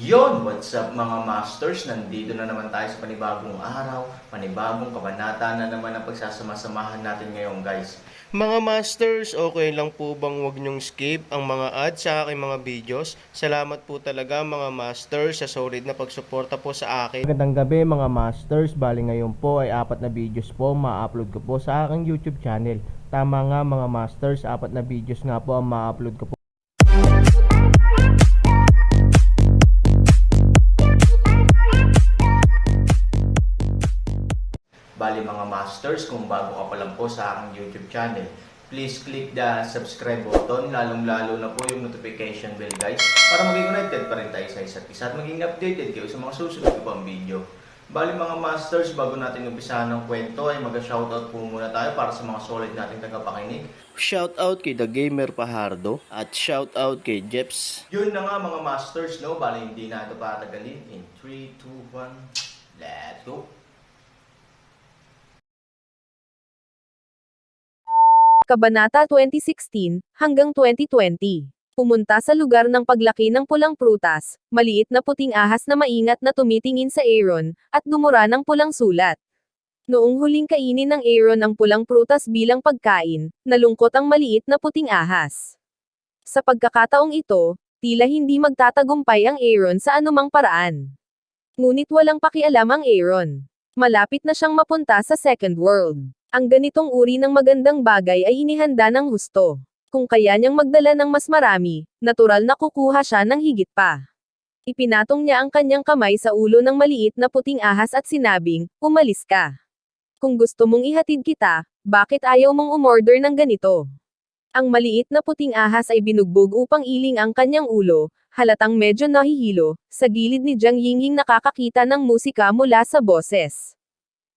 Yon, what's up mga masters? Nandito na naman tayo sa panibagong araw, panibagong kabanata na naman ang pagsasama-samahan natin ngayon guys. Mga masters, okay lang po bang wag nyong skip ang mga ads sa aking mga videos? Salamat po talaga mga masters sa solid na pagsuporta po sa akin. Magandang gabi mga masters, bali ngayon po ay 4 na videos po ma-upload ko po sa aking YouTube channel. Tama nga mga masters, 4 na videos nga po ang ma-upload ko po. Bali mga masters, kung bago ka pa lang po sa aking YouTube channel, please click the subscribe button, lalong-lalo na po yung notification bell guys, para maging connected pa rin tayo sa isa't isa at maging updated kayo sa mga susunod ko pang video. Bali mga masters, bago natin umpisahan ng kwento ay mag-shoutout po muna tayo para sa mga solid nating tagapakinig. Shoutout kay The Gamer Pahardo at shoutout kay Jeps. Yun na nga mga masters, no? Bali hindi na ito patagalin. In 3, 2, 1, let's go! Kabanata 2016 hanggang 2020. Pumunta sa lugar ng paglaki ng pulang prutas, maliit na puting ahas na maingat na tumitingin sa Aaron, at dumura ng pulang sulat. Noong huling kainin ng Aaron ang pulang prutas bilang pagkain, nalungkot ang maliit na puting ahas. Sa pagkakataong ito, tila hindi magtatagumpay ang Aaron sa anumang paraan. Ngunit walang pakialam ang Aaron. Malapit na siyang mapunta sa Second World. Ang ganitong uri ng magandang bagay ay inihanda ng husto. Kung kaya niyang magdala ng mas marami, natural na kukuha siya ng higit pa. Ipinatong niya ang kanyang kamay sa ulo ng maliit na puting ahas at sinabing, "Umalis ka. Kung gusto mong ihatid kita, bakit ayaw mong umorder ng ganito?" Ang maliit na puting ahas ay binugbog upang iling ang kanyang ulo, halatang medyo nahihilo. Sa gilid ni Jiang Yingying nakakakita ng musika mula sa boses.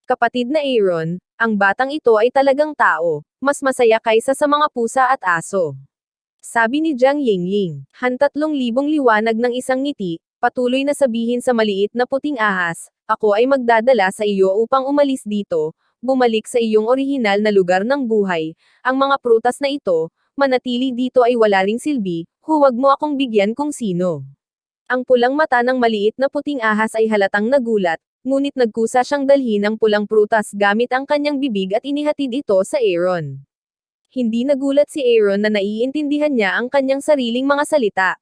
Kapatid na Aaron, ang batang ito ay talagang tao, mas masaya kaysa sa mga pusa at aso. Sabi ni Jiang Yingying, "3,000 liwanag ng isang ngiti," patuloy na sabihin sa maliit na puting ahas, "Ako ay magdadala sa iyo upang umalis dito, bumalik sa iyong orihinal na lugar ng buhay. Ang mga prutas na ito, manatili dito ay wala ring silbi, huwag mo akong bigyan kung sino." Ang pulang mata ng maliit na puting ahas ay halatang nagulat, ngunit nagkusa siyang dalhin ang pulang prutas gamit ang kanyang bibig at inihatid ito sa Aaron. Hindi nagulat si Aaron na naiintindihan niya ang kanyang sariling mga salita.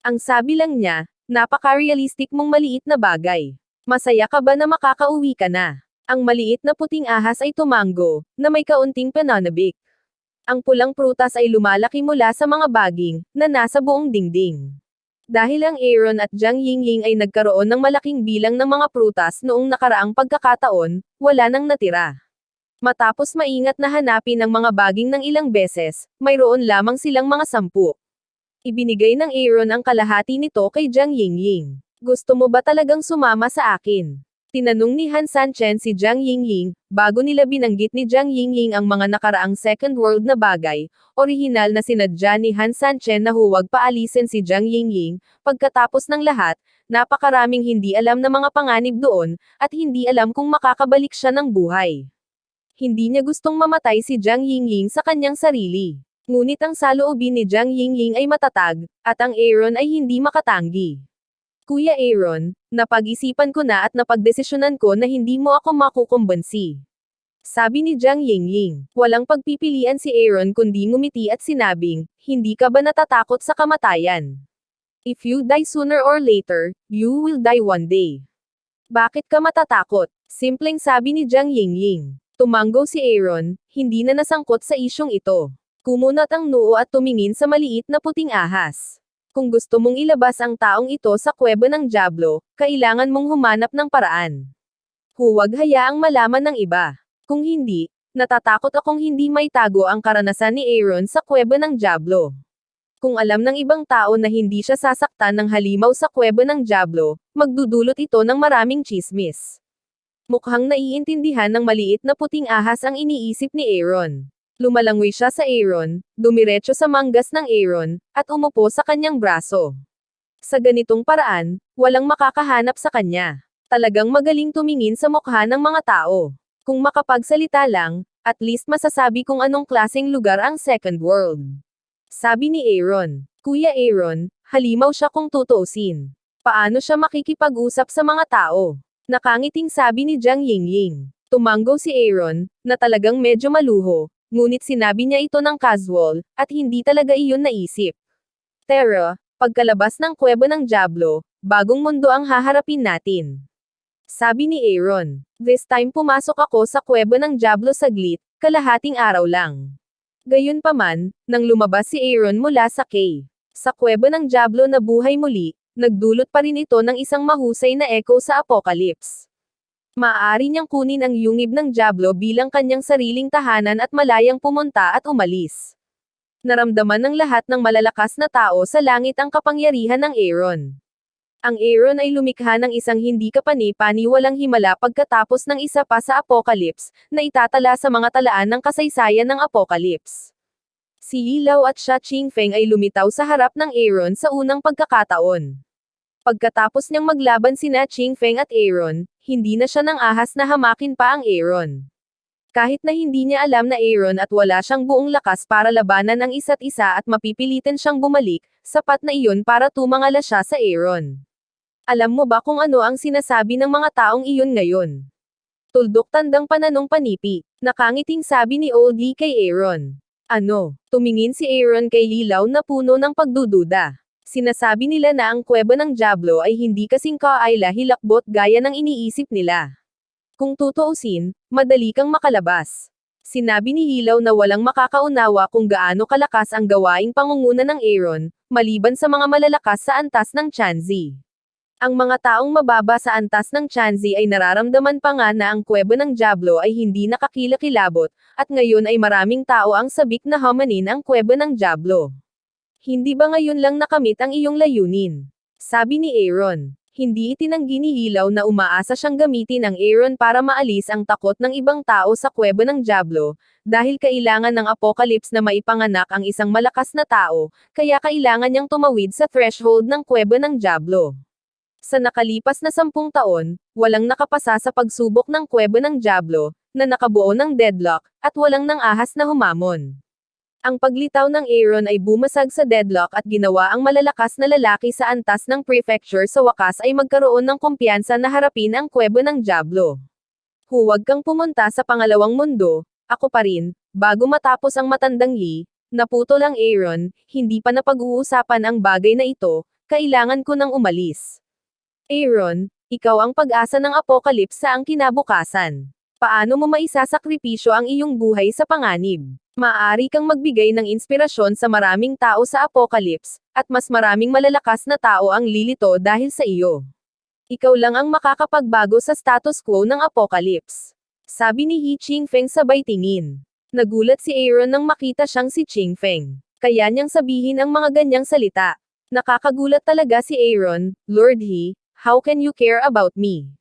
Ang sabi lang niya, "Napaka-realistic mong maliit na bagay. Masaya ka ba na makakauwi ka na?" Ang maliit na puting ahas ay tumango, na may kaunting pananabik. Ang pulang prutas ay lumalaki mula sa mga baging, na nasa buong dingding. Dahil ang Aaron at Jiang Yingying ay nagkaroon ng malaking bilang ng mga prutas noong nakaraang pagkakataon, wala nang natira. Matapos maingat na hanapin ang mga baging ng ilang beses, mayroon lamang silang mga 10. Ibinigay ng Aaron ang kalahati nito kay Jiang Yingying. "Gusto mo ba talagang sumama sa akin?" Tinanong ni Han Sanchen si Jiang Yingying, bago nila binanggit ni Jiang Yingying ang mga nakaraang Second World na bagay. Orihinal na sinadya ni Han Sanchen na huwag paalisin si Jiang Yingying. Pagkatapos ng lahat, napakaraming hindi alam na mga panganib doon, at hindi alam kung makakabalik siya ng buhay. Hindi niya gustong mamatay si Jiang Yingying sa kanyang sarili. Ngunit ang saloobin ni Jiang Yingying ay matatag, at ang Aaron ay hindi makatanggi. "Kuya Aaron, napag-isipan ko na at napagdesisyonan ko na hindi mo ako makukumbansi." Sabi ni Jiang Yingying. Walang pagpipilian si Aaron kundi ngumiti at sinabing, "Hindi ka ba natatakot sa kamatayan? If you die sooner or later, you will die one day. Bakit ka matatakot?" Simpleng sabi ni Jiang Yingying. Tumango si Aaron, hindi na nasangkot sa isyong ito. Kumunat ang noo at tumingin sa maliit na puting ahas. "Kung gusto mong ilabas ang taong ito sa kuweba ng dyablo, kailangan mong humanap ng paraan. Huwag hayaang malaman ng iba. Kung hindi, natatakot akong hindi maitago ang karanasan ni Aaron sa kuweba ng dyablo. Kung alam ng ibang tao na hindi siya sasaktan ng halimaw sa kuweba ng dyablo, magdudulot ito ng maraming tsismis." Mukhang naiintindihan ng maliit na puting ahas ang iniisip ni Aaron. Lumalangoy siya sa Aaron, dumiretso sa manggas ng Aaron, at umupo sa kanyang braso. Sa ganitong paraan, walang makakahanap sa kanya. Talagang magaling tumingin sa mukha ng mga tao. Kung makapagsalita lang, at least masasabi kung anong klaseng lugar ang Second World. Sabi ni Aaron. "Kuya Aaron, halimaw siya kung tutuusin. Paano siya makikipag-usap sa mga tao? Nakangiting sabi ni Jiang Yingying. Tumanggo si Aaron, na talagang medyo maluho, ngunit sinabi niya ito ng casual, at hindi talaga iyon naisip. Tara, pagkalabas ng kuweba ng Diablo, bagong mundo ang haharapin natin. Sabi ni Aaron. This time pumasok ako sa kuweba ng Diablo saglit, kalahating araw lang. Gayunpaman, nang lumabas si Aaron mula sa cave, sa kuweba ng Diablo na buhay muli, nagdulot pa rin ito ng isang mahusay na echo sa Apocalypse. Maaari niyang kunin ang yungib ng Diablo bilang kanyang sariling tahanan at malayang pumunta at umalis. Naramdaman ng lahat ng malalakas na tao sa langit ang kapangyarihan ng Aaron. Ang Aaron ay lumikha ng isang hindi kapani-paniwalang himala pagkatapos ng isa pa sa Apocalypse, na itatala sa mga talaan ng kasaysayan ng Apocalypse. Si Lilaw at Xia Qingfeng ay lumitaw sa harap ng Aaron sa unang pagkakataon. Pagkatapos niyang maglaban sina Qingfeng at Aaron, hindi na siya nang ahas na hamakin pa ang Aaron. Kahit na hindi niya alam na Aaron at wala siyang buong lakas para labanan ang isa't isa at mapipilitin siyang bumalik, sapat na iyon para tumangala siya sa Aaron. Alam mo ba kung ano ang sinasabi ng mga taong iyon ngayon? Tuldok tandang pananong panipi. Nakangiting sabi ni Old Lee kay Aaron. Ano? Tumingin si Aaron kay Lilaw na puno ng pagdududa. Sinasabi nila na ang kuweba ng Diablo ay hindi kasing kaayla-hilakbot gaya ng iniisip nila. Kung tutuusin, madali kang makalabas. Sinabi ni Lilaw na walang makakaunawa kung gaano kalakas ang gawaing pangunguna ng Aaron, maliban sa mga malalakas sa antas ng Chanzi. Ang mga taong mababa sa antas ng Chanzi ay nararamdaman pa nga na ang kuweba ng Diablo ay hindi nakakilakilabot, at ngayon ay maraming tao ang sabik na hamanin ang kuweba ng Diablo. Hindi ba ngayon lang nakamit ang iyong layunin? Sabi ni Aaron. Hindi itinanggi ni Lilaw na umaasa siyang gamitin ang Aaron para maalis ang takot ng ibang tao sa kuweba ng Diablo, dahil kailangan ng Apocalypse na maipanganak ang isang malakas na tao, kaya kailangan niyang tumawid sa threshold ng kuweba ng Diablo. Sa nakalipas na 10 taon, walang nakapasa sa pagsubok ng kuweba ng Diablo, na nakabuo ng deadlock, at walang nang ahas na humamon. Ang paglitaw ng Aaron ay bumasag sa deadlock at ginawa ang malalakas na lalaki sa antas ng prefecture sa wakas ay magkaroon ng kumpiyansa na harapin ang kuweba ng Diablo. Huwag kang pumunta sa pangalawang mundo, ako pa rin, bago matapos ang matandang Lee, naputol ang Aaron, hindi pa napag-uusapan ang bagay na ito, kailangan ko nang umalis. Aaron, ikaw ang pag-asa ng Apocalypse sa ang kinabukasan. Paano mo maisasakripisyo ang iyong buhay sa panganib? Maaari kang magbigay ng inspirasyon sa maraming tao sa Apocalypse, at mas maraming malalakas na tao ang lilito dahil sa iyo. Ikaw lang ang makakapagbago sa status quo ng Apocalypse. Sabi ni He Qingfeng sabay tingin. Nagulat si Aaron nang makita siyang si Qingfeng. Kaya niyang sabihin ang mga ganyang salita. Nakakagulat talaga si Aaron, Lord He. How can you care about me?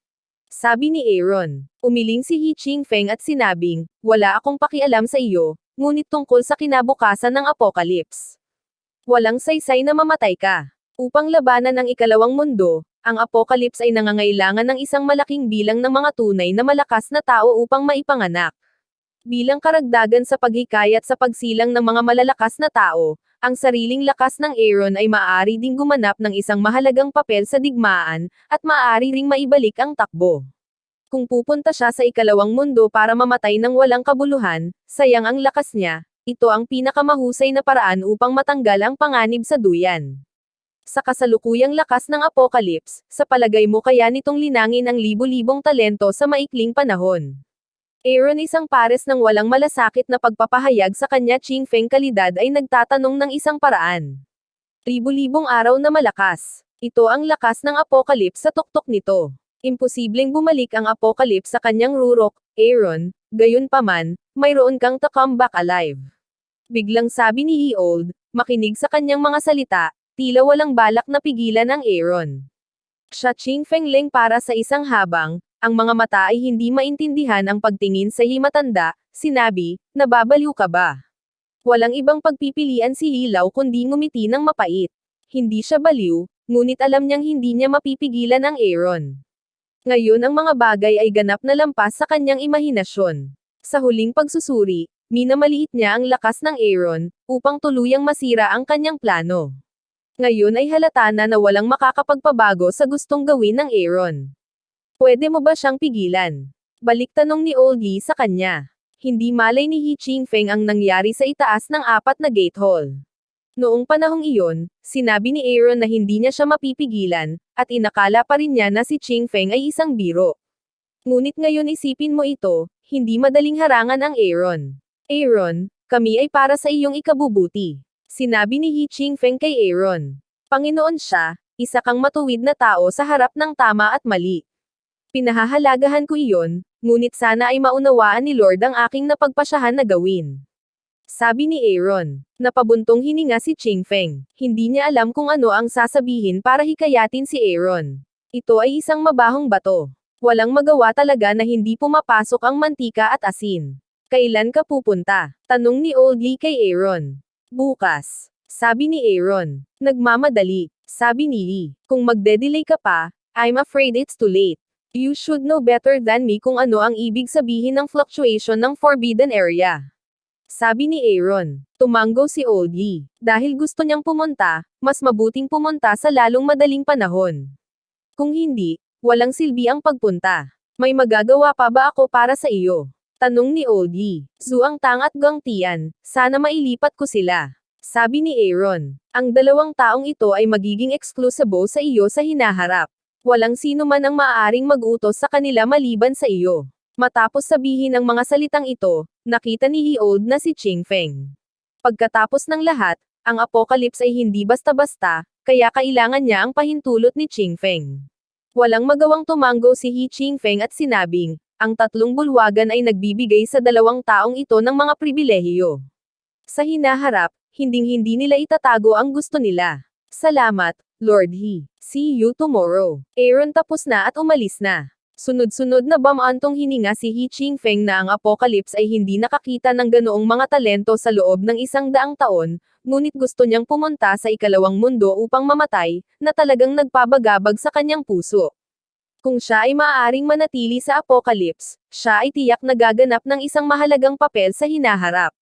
Sabi ni Aaron. Umiling si He Qingfeng at sinabing, wala akong pakialam sa iyo, ngunit tungkol sa kinabukasan ng Apocalypse. Walang saysay na mamatay ka. Upang labanan ang ikalawang mundo, ang Apocalypse ay nangangailangan ng isang malaking bilang ng mga tunay na malakas na tao upang maipanganak. Bilang karagdagan sa paghikayat sa pagsilang ng mga malalakas na tao, ang sariling lakas ng Aaron ay maaari ding gumanap ng isang mahalagang papel sa digmaan, at maaari ring maibalik ang takbo. Kung pupunta siya sa ikalawang mundo para mamatay ng walang kabuluhan, sayang ang lakas niya, ito ang pinakamahusay na paraan upang matanggal ang panganib sa duyan. Sa kasalukuyang lakas ng Apocalypse, sa palagay mo kaya nitong linangin ang libu-libong talento sa maikling panahon? Aaron isang pares ng walang malasakit na pagpapahayag sa kanya Qingfeng kalidad ay nagtatanong ng isang paraan. Libu-libong araw na malakas. Ito ang lakas ng Apocalypse sa tuktok nito. Imposibleng bumalik ang Apocalypse sa kanyang rurok, Aaron, gayunpaman, mayroon kang to come back alive. Biglang sabi ni Old, makinig sa kanyang mga salita, tila walang balak na pigilan ang Aaron. Xia Qingfeng leng para sa isang habang, ang mga mata ay hindi maintindihan ang pagtingin sa himatanda, sinabi, nababaliw ka ba? Walang ibang pagpipilian si Lilaw kundi ngumiti ng mapait. Hindi siya baliw, ngunit alam niyang hindi niya mapipigilan ang Aaron. Ngayon ang mga bagay ay ganap na lampas sa kanyang imahinasyon. Sa huling pagsusuri, minamaliit niya ang lakas ng Aaron, upang tuluyang masira ang kanyang plano. Ngayon ay halata na walang makakapagpabago sa gustong gawin ng Aaron. Pwede mo ba siyang pigilan? Balik tanong ni Old Yi sa kanya. Hindi malay ni He Qingfeng ang nangyari sa itaas ng 4 na gate hall. Noong panahong iyon, sinabi ni Aaron na hindi niya siya mapipigilan, at inakala pa rin niya na si Qingfeng ay isang biro. Ngunit ngayon isipin mo ito, hindi madaling harangan ang Aaron. Aaron, kami ay para sa iyong ikabubuti. Sinabi ni He Qingfeng kay Aaron. Panginoon siya, isa kang matuwid na tao sa harap ng tama at mali. Pinahahalagahan ko iyon, ngunit sana ay maunawaan ni Lord ang aking napagpasyahan na gawin. Sabi ni Aaron. Napabuntong hininga si Qingfeng. Hindi niya alam kung ano ang sasabihin para hikayatin si Aaron. Ito ay isang mabahong bato. Walang magawa talaga na hindi pumapasok ang mantika at asin. Kailan ka pupunta? Tanong ni Old Yi kay Aaron. Bukas. Sabi ni Aaron. Nagmamadali. Sabi ni Yi. Kung magde-delay ka pa, I'm afraid it's too late. You should know better than me kung ano ang ibig sabihin ng fluctuation ng forbidden area. Sabi ni Aaron. Tumanggo si Old Yi. Dahil gusto niyang pumunta, mas mabuting pumunta sa lalong madaling panahon. Kung hindi, walang silbi ang pagpunta. May magagawa pa ba ako para sa iyo? Tanong ni Old Yi. Zuang Tang at Gang Tian, sana mailipat ko sila. Sabi ni Aaron. Ang 2 taong ito ay magiging exclusibo sa iyo sa hinaharap. Walang sino man ang maaaring mag-utos sa kanila maliban sa iyo. Matapos sabihin ang mga salitang ito, nakita ni Old na si Qingfeng. Pagkatapos ng lahat, ang apocalypse ay hindi basta-basta, kaya kailangan niya ang pahintulot ni Qingfeng. Walang magawang tumanggo si He Qingfeng at sinabing, ang 3 bulwagan ay nagbibigay sa 2 taong ito ng mga pribilehiyo. Sa hinaharap, hinding-hindi nila itatago ang gusto nila. Salamat, Lord He. See you tomorrow. Aaron tapos na at umalis na. Sunod-sunod na bamantong hininga si He Qingfeng na ang apocalypse ay hindi nakakita ng ganoong mga talento sa loob ng 100 taon, ngunit gusto niyang pumunta sa ikalawang mundo upang mamatay, na talagang nagpabagabag sa kanyang puso. Kung siya ay maaaring manatili sa apocalypse, siya ay tiyak na gaganap ng isang mahalagang papel sa hinaharap.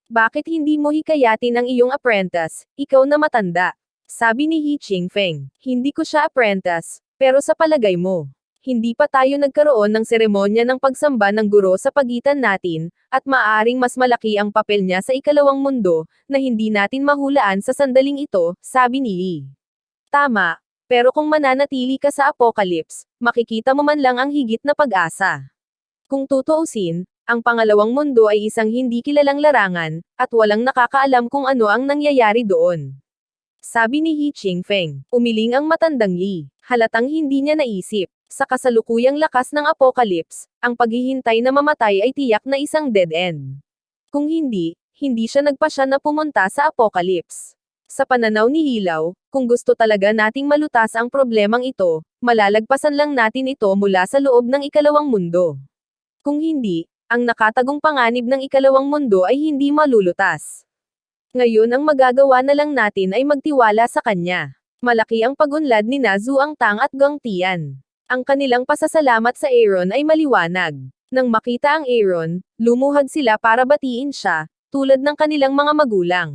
Bakit hindi mo hikayatin ang iyong apprentice, ikaw na matanda? Sabi ni He Qingfeng. Hindi ko siya apprentice, pero sa palagay mo, hindi pa tayo nagkaroon ng seremonya ng pagsamba ng guro sa pagitan natin, at maaaring mas malaki ang papel niya sa ikalawang mundo, na hindi natin mahulaan sa sandaling ito, sabi ni Yi. Tama, pero kung mananatili ka sa apocalypse, makikita mo man lang ang higit na pag-asa. Kung tutuusin, ang pangalawang mundo ay isang hindi kilalang larangan, at walang nakakaalam kung ano ang nangyayari doon. Sabi ni He Qingfeng. Umiling ang matandang Yi. Halatang hindi niya naisip. Sa kasalukuyang lakas ng apocalypse, ang paghihintay na mamatay ay tiyak na isang dead end. Kung hindi, hindi siya nagpasya na pumunta sa apocalypse. Sa pananaw ni Hilaw, kung gusto talaga nating malutas ang problemang ito, malalagpasan lang natin ito mula sa loob ng ikalawang mundo. Kung hindi, ang nakatagong panganib ng ikalawang mundo ay hindi malulutas. Ngayon ang magagawa na lang natin ay magtiwala sa kanya. Malaki ang pagunlad ni Zuang Tang at Gang Tian. Ang kanilang pasasalamat sa Aaron ay maliwanag. Nang makita ang Aaron, lumuhad sila para batiin siya, tulad ng kanilang mga magulang.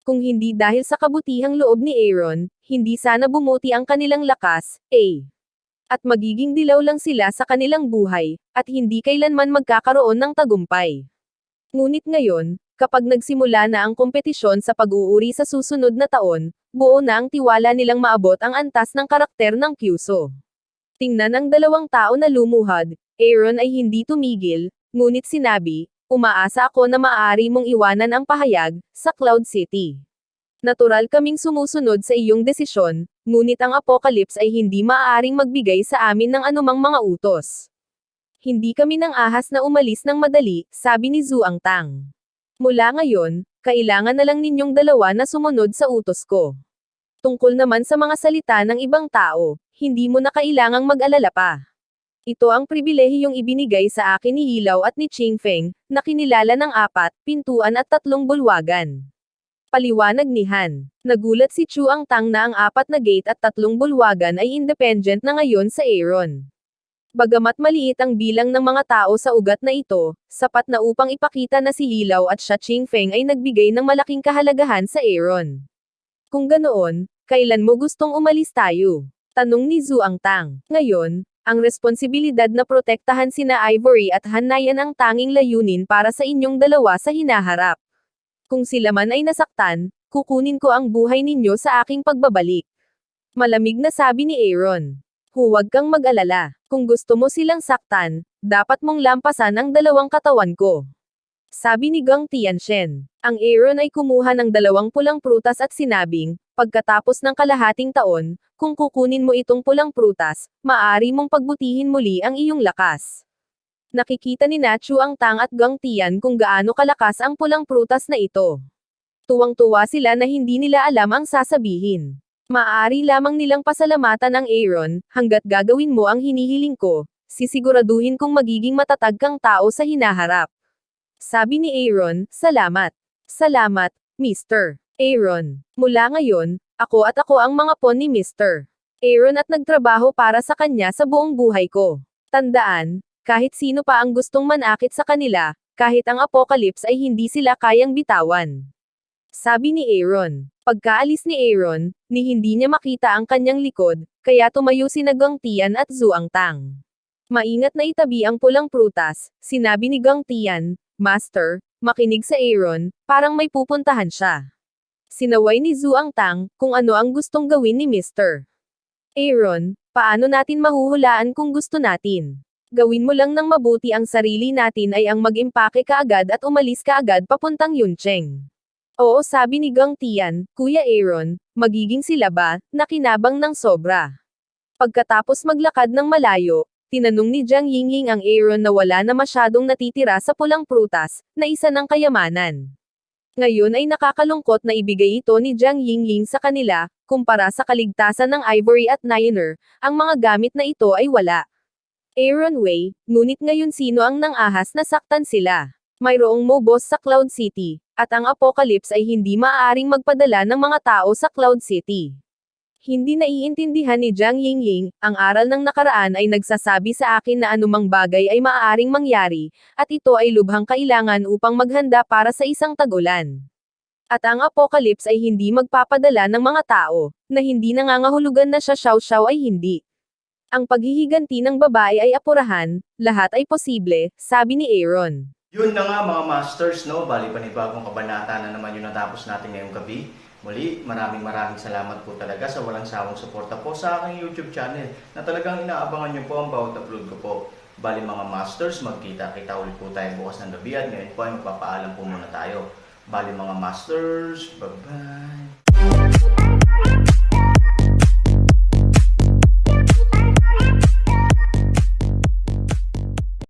Kung hindi dahil sa kabutihang loob ni Aaron, hindi sana bumuti ang kanilang lakas, at magiging dilaw lang sila sa kanilang buhay, at hindi kailanman magkakaroon ng tagumpay. Ngunit ngayon, kapag nagsimula na ang kompetisyon sa pag-uuri sa susunod na taon, buo na ang tiwala nilang maabot ang antas ng karakter ng Kyuso. Tingnan ang 2 tao na lumuhad, Aaron ay hindi tumigil, ngunit sinabi, umaasa ako na maaari mong iwanan ang pahayag, sa Cloud City. Natural kaming sumusunod sa iyong desisyon, ngunit ang apocalypse ay hindi maaaring magbigay sa amin ng anumang mga utos. Hindi kami nang ahas na umalis ng madali, sabi ni Zuang Tang. Mula ngayon, kailangan na lang ninyong 2 na sumunod sa utos ko. Tungkol naman sa mga salita ng ibang tao, hindi mo na kailangang mag-alala pa. Ito ang pribilehiyong ibinigay sa akin ni Hilaw at ni Qingfeng, na kinilala ng 4 pintuan at 3 bulwagan. Paliwanag ni Han. Nagulat si Chuang Tang na ang 4 na gate at 3 bulwagan ay independent na ngayon sa Aaron. Bagamat maliit ang bilang ng mga tao sa ugat na ito, sapat na upang ipakita na si Hilaw at siya Qingfeng ay nagbigay ng malaking kahalagahan sa Aaron. Kung ganoon, kailan mo gustong umalis tayo? Tanong ni Zhuang Tang. Ngayon, ang responsibilidad na protektahan sina Ivory at Han na yan ang tanging layunin para sa inyong dalawa sa hinaharap. Kung sila man ay nasaktan, kukunin ko ang buhay ninyo sa aking pagbabalik. Malamig na sabi ni Aaron. Huwag kang mag-alala. Kung gusto mo silang saktan, dapat mong lampasan ang dalawang katawan ko. Sabi ni Gang Tianchen. Ang Aaron ay kumuha ng 2 pulang prutas at sinabing, pagkatapos ng kalahating taon, kung kukunin mo itong pulang prutas, maaari mong pagbutihin muli ang iyong lakas. Nakikita ni Nachu ang Tang at Gang Tian kung gaano kalakas ang pulang prutas na ito. Tuwang-tuwa sila na hindi nila alam ang sasabihin. Maaari lamang nilang pasalamatan ang Aaron, hanggat gagawin mo ang hinihiling ko, sisiguraduhin kong magiging matatag kang tao sa hinaharap. Sabi ni Aaron, salamat. Salamat, Mr. Aaron. Mula ngayon, ako ang mga pawn ni Mr. Aaron at nagtrabaho para sa kanya sa buong buhay ko. Tandaan, kahit sino pa ang gustong manakit sa kanila, kahit ang apocalypse ay hindi sila kayang bitawan. Sabi ni Aaron. Pagkaalis ni Aaron, ni hindi niya makita ang kanyang likod, kaya tumayo sina Gang Tian at Zhuang Tang. Maingat na itabi ang pulang prutas, sinabi ni Gang Tian, Master, makinig sa Aaron, parang may pupuntahan siya. Sinaway ni Zhuang Tang, kung ano ang gustong gawin ni Mr. Aaron, paano natin mahuhulaan kung gusto natin? Gawin mo lang ng mabuti ang sarili natin ay ang mag-impake kaagad at umalis kaagad papuntang Yuncheng. Oo, sabi ni Gang Tian, Kuya Aaron, magiging sila ba, nakinabang ng sobra. Pagkatapos maglakad ng malayo, tinanong ni Jiang Yingying ang Aaron na wala na masyadong natitira sa pulang prutas, na isa ng kayamanan. Ngayon ay nakakalungkot na ibigay ito ni Jiang Yingying sa kanila, kumpara sa kaligtasan ng Ivory at Niner, ang mga gamit na ito ay wala. Aaron Wei, ngunit ngayon sino ang nang-ahas na saktan sila? Mayroong mobos sa Cloud City, at ang Apocalypse ay hindi maaaring magpadala ng mga tao sa Cloud City. Hindi naiintindihan ni Jiang Yingying, ang aral ng nakaraan ay nagsasabi sa akin na anumang bagay ay maaaring mangyari, at ito ay lubhang kailangan upang maghanda para sa isang tag-ulan. At ang Apocalypse ay hindi magpapadala ng mga tao, na hindi nangangahulugan na siya xiao-xiao ay hindi. Ang paghihiganti ng babae ay apurahan, lahat ay posible, sabi ni Aaron. Yun na nga mga masters, no? Bali panibagong kabanata na naman yung natapos natin ngayong gabi. Muli, maraming salamat po talaga sa walang sawang suporta po sa aking YouTube channel na talagang inaabangan nyo po ang bawat upload ko po. Bali mga masters, magkita-kita ulit po tayo bukas ng gabi at ngayon po ay magpapaalam po muna tayo. Bali mga masters, bye-bye!